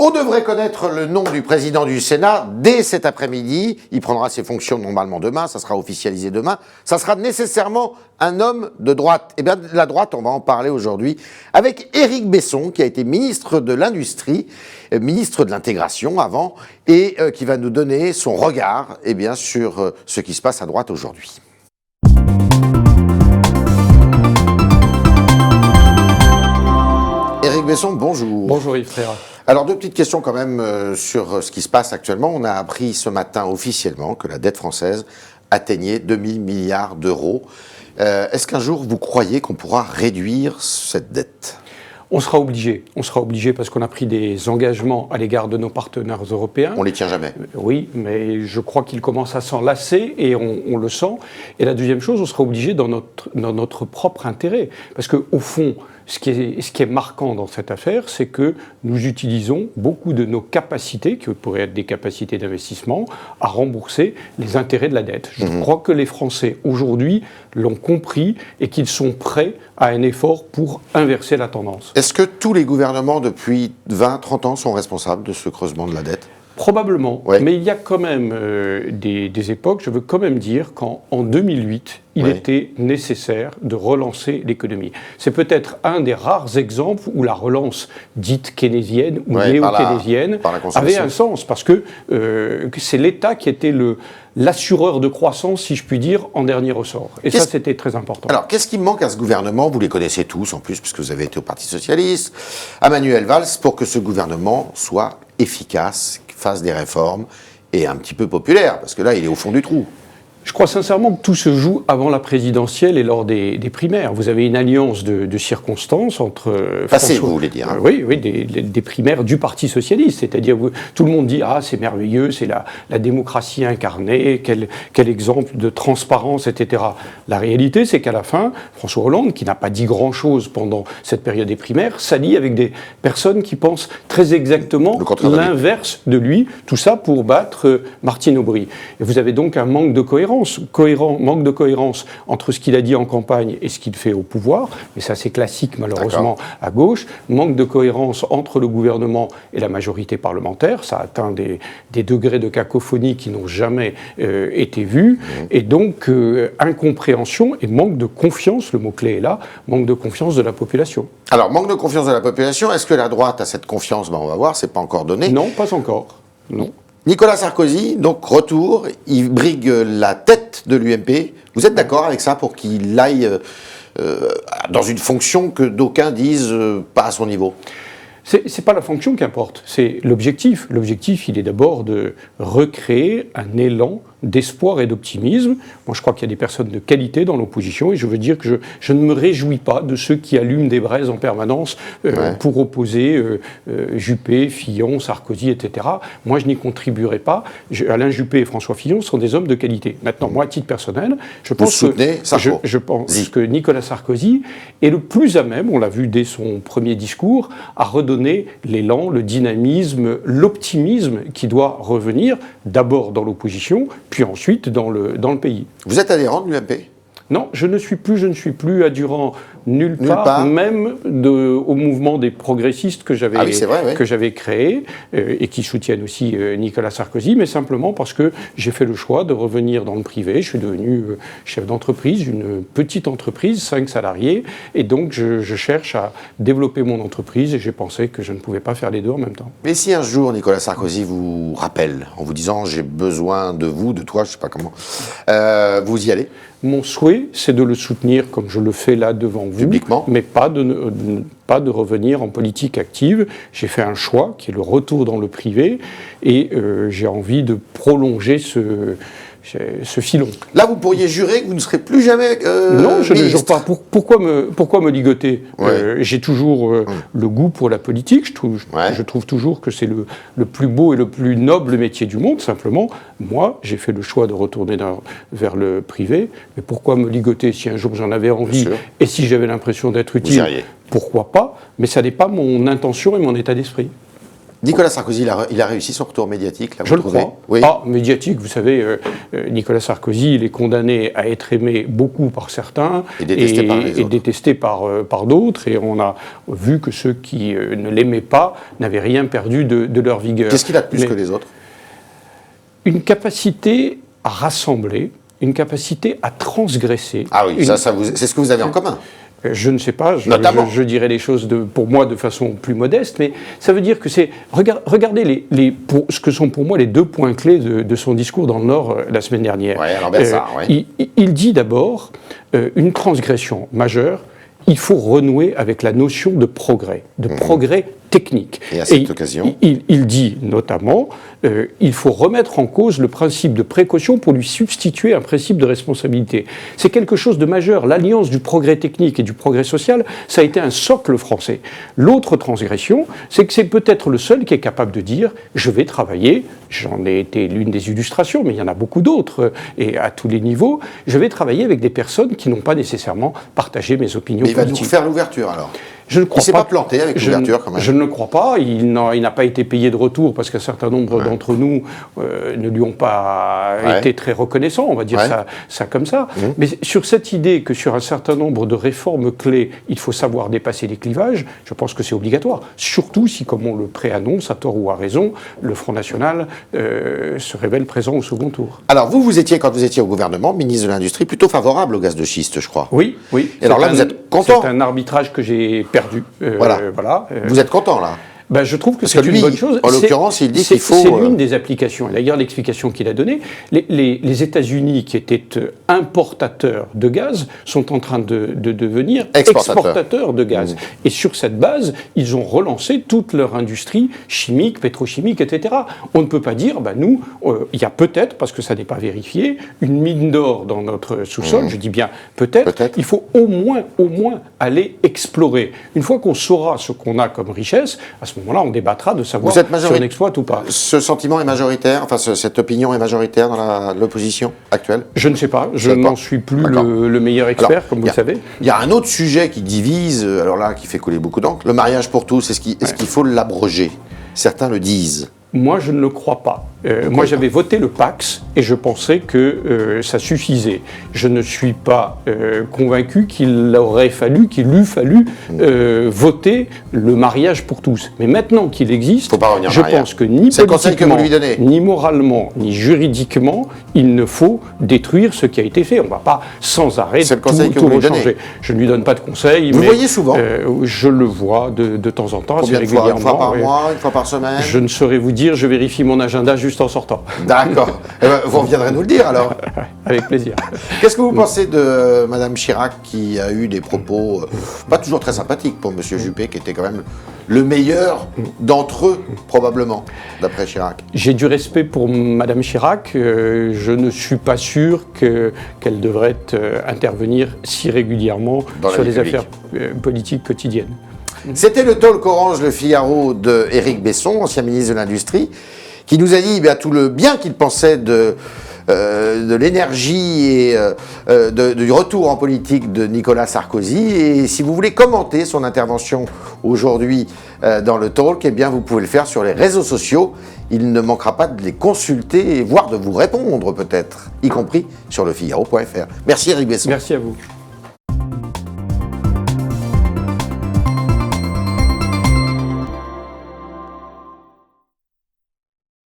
On devrait connaître le nom du président du Sénat dès cet après-midi. Il prendra ses fonctions normalement demain, ça sera officialisé demain. Ça sera nécessairement un homme de droite. Eh bien, de la droite, on va en parler aujourd'hui avec Éric Besson, qui a été ministre de l'Industrie, ministre de l'Intégration avant, et qui va nous donner son regard sur ce qui se passe à droite aujourd'hui. Éric Besson, bonjour. Bonjour Yves Tréra. Alors, deux petites questions quand même sur ce qui se passe actuellement. On a appris ce matin officiellement que la dette française atteignait 2000 milliards d'euros. Est-ce qu'un jour, vous croyez qu'on pourra réduire cette dette ? On sera obligé parce qu'on a pris des engagements à l'égard de nos partenaires européens. On les tient jamais. Oui, mais je crois qu'ils commencent à s'en lasser et on le sent. Et la deuxième chose, on sera obligé dans notre propre intérêt. Parce qu'au fond, ce qui est marquant dans cette affaire, c'est que nous utilisons beaucoup de nos capacités, qui pourraient être des capacités d'investissement, à rembourser les intérêts de la dette. Je crois que les Français, aujourd'hui, l'ont compris et qu'ils sont prêts à un effort pour inverser la tendance. Est-ce que tous les gouvernements depuis 20-30 ans sont responsables de ce creusement de la dette ? Probablement, ouais. Mais il y a quand même des époques, je veux quand même dire qu'en 2008, il était nécessaire de relancer l'économie. C'est peut-être un des rares exemples où la relance dite keynésienne ou néo-keynésienne avait un sens, parce que c'est l'État qui était l'assureur de croissance, si je puis dire, en dernier ressort. Et ça, c'était très important. Alors, qu'est-ce qui manque à ce gouvernement ? Vous les connaissez tous, en plus, puisque vous avez été au Parti Socialiste, à Manuel Valls, pour que ce gouvernement soit efficace, fasse des réformes et un petit peu populaire, parce que là, il est au fond du trou. Je crois sincèrement que tout se joue avant la présidentielle et lors des primaires. Vous avez une alliance de circonstances entre... vous voulez dire. Hein. Oui, des primaires du Parti Socialiste. C'est-à-dire que tout le monde dit « Ah, c'est merveilleux, c'est la démocratie incarnée, quel exemple de transparence, etc. » La réalité, c'est qu'à la fin, François Hollande, qui n'a pas dit grand-chose pendant cette période des primaires, s'allie avec des personnes qui pensent très exactement l'inverse de lui. Tout ça pour battre Martine Aubry. Et vous avez donc un manque de cohérence. Manque de cohérence entre ce qu'il a dit en campagne et ce qu'il fait au pouvoir, mais ça c'est classique malheureusement à gauche, manque de cohérence entre le gouvernement et la majorité parlementaire, ça atteint des degrés de cacophonie qui n'ont jamais été vus, et donc incompréhension et manque de confiance, le mot-clé est là, manque de confiance de la population. Alors, manque de confiance de la population, est-ce que la droite a cette confiance ? On va voir, c'est pas encore donné. Non, pas encore, non. Nicolas Sarkozy, donc retour, il brigue la tête de l'UMP. Vous êtes d'accord avec ça pour qu'il aille dans une fonction que d'aucuns disent pas à son niveau ? C'est pas la fonction qui importe, c'est l'objectif. L'objectif, il est d'abord de recréer un élan d'espoir et d'optimisme. Moi, je crois qu'il y a des personnes de qualité dans l'opposition et je veux dire que je ne me réjouis pas de ceux qui allument des braises en permanence pour opposer Juppé, Fillon, Sarkozy, etc. Moi, je n'y contribuerai pas. Alain Juppé et François Fillon sont des hommes de qualité. Maintenant, moi, à titre personnel, je pense que Nicolas Sarkozy est le plus à même, on l'a vu dès son premier discours, à redonner l'élan, le dynamisme, l'optimisme qui doit revenir d'abord dans l'opposition, puis ensuite dans le pays. Vous êtes adhérent de l'UMP ? Non, je ne suis plus adhérent nulle part, même au mouvement des progressistes que j'avais créé et qui soutiennent aussi Nicolas Sarkozy, mais simplement parce que j'ai fait le choix de revenir dans le privé. Je suis devenu chef d'entreprise, une petite entreprise, 5 salariés, et donc je cherche à développer mon entreprise et j'ai pensé que je ne pouvais pas faire les deux en même temps. Mais si un jour Nicolas Sarkozy vous rappelle en vous disant « j'ai besoin de vous, de toi », je ne sais pas comment, vous y allez ? Mon souhait, c'est de le soutenir comme je le fais là devant vous, publiquement, mais pas de revenir en politique active. J'ai fait un choix qui est le retour dans le privé et j'ai envie de prolonger ce filon. Là, vous pourriez jurer que vous ne serez plus jamais non, je ne jure pas. Pourquoi me ligoter ? J'ai toujours le goût pour la politique. Je trouve toujours que c'est le plus beau et le plus noble métier du monde. Simplement, moi, j'ai fait le choix de retourner vers le privé. Mais pourquoi me ligoter si un jour j'en avais envie et si j'avais l'impression d'être utile ? Pourquoi pas ? Mais ça n'est pas mon intention et mon état d'esprit. Nicolas Sarkozy, il a réussi son retour médiatique, là, Je le crois. Oui. Ah, médiatique, vous savez, Nicolas Sarkozy, il est condamné à être aimé beaucoup par certains et détesté par les autres. Et détesté par d'autres. Et on a vu que ceux qui ne l'aimaient pas n'avaient rien perdu de leur vigueur. Qu'est-ce qu'il a de plus que les autres? Une capacité à rassembler, une capacité à transgresser. Ah oui, c'est ce que vous avez en commun. Je ne sais pas, je dirais les choses pour moi de façon plus modeste, mais ça veut dire que c'est... Regardez ce que sont pour moi les 2 points clés de son discours dans le Nord la semaine dernière. Ouais, alors Bernard, ouais. Il dit d'abord une transgression majeure, il faut renouer avec la notion de progrès technique. Et à cette occasion, il dit notamment il faut remettre en cause le principe de précaution pour lui substituer un principe de responsabilité. C'est quelque chose de majeur. L'alliance du progrès technique et du progrès social, ça a été un socle français. L'autre transgression, c'est que c'est peut-être le seul qui est capable de dire je vais travailler, j'en ai été l'une des illustrations, mais il y en a beaucoup d'autres, et à tous les niveaux, je vais travailler avec des personnes qui n'ont pas nécessairement partagé mes opinions politiques. Mais il va nous faire l'ouverture alors. Je ne crois il ne s'est pas planté avec l'ouverture quand même. Je ne le crois pas. Il n'a pas été payé de retour parce qu'un certain nombre d'entre nous ne lui ont pas été très reconnaissants, on va dire ça comme ça. Mais sur cette idée que sur un certain nombre de réformes clés, il faut savoir dépasser les clivages, je pense que c'est obligatoire. Surtout si, comme on le préannonce, à tort ou à raison, le Front National se révèle présent au second tour. Alors vous étiez, quand vous étiez au gouvernement, ministre de l'Industrie, plutôt favorable au gaz de schiste, je crois. Oui. Et alors là, vous êtes content. C'est un arbitrage que j'ai perdu. Voilà. Vous êtes content là? Je trouve que c'est une bonne chose. En l'occurrence, il dit qu'il faut... C'est l'une des applications. Et d'ailleurs, l'explication qu'il a donnée, les États-Unis, qui étaient importateurs de gaz, sont en train de devenir exportateurs de gaz. Et sur cette base, ils ont relancé toute leur industrie chimique, pétrochimique, etc. On ne peut pas dire, nous, il y a peut-être, parce que ça n'est pas vérifié, une mine d'or dans notre sous-sol. Je dis bien peut-être. Il faut au moins aller explorer. Une fois qu'on saura ce qu'on a comme richesse, à ce moment-là, on débattra de savoir si on exploite ou pas. Ce sentiment est majoritaire, cette opinion est majoritaire dans l'opposition actuelle? Je ne sais pas, je n'en suis plus le meilleur expert, comme vous le savez. Il y a un autre sujet qui divise, alors là, qui fait couler beaucoup d'encre, le mariage pour tous. Est-ce qu'il faut l'abroger? Certains le disent. Moi, je ne le crois pas. Moi, j'avais voté le Pacs et je pensais que ça suffisait. Je ne suis pas convaincu qu'il eût fallu voter le mariage pour tous. Mais maintenant qu'il existe, je pense que ni politiquement, ni moralement, ni juridiquement, il ne faut détruire ce qui a été fait. On ne va pas sans arrêt tout rechanger. Je ne lui donne pas de conseils. Vous le voyez souvent? Je le vois de temps en temps, assez régulièrement. Une fois par mois, une fois par semaine? Je ne saurais vous dire, je vérifie mon agenda juste en sortant. D'accord. Vous reviendrez nous le dire alors. Avec plaisir. Qu'est-ce que vous pensez de Mme Chirac qui a eu des propos pas toujours très sympathiques pour M. Juppé, qui était quand même le meilleur d'entre eux, probablement, d'après Chirac? J'ai du respect pour Mme Chirac. Je ne suis pas sûr qu'elle devrait intervenir si régulièrement sur les affaires politiques quotidiennes. C'était le talk Orange Le Figaro de Éric Besson, ancien ministre de l'Industrie, qui nous a dit tout le bien qu'il pensait de l'énergie et du retour en politique de Nicolas Sarkozy. Et si vous voulez commenter son intervention aujourd'hui dans le talk, eh bien vous pouvez le faire sur les réseaux sociaux. Il ne manquera pas de les consulter et voire de vous répondre peut-être, y compris sur lefigaro.fr. Merci Éric Besson. Merci à vous.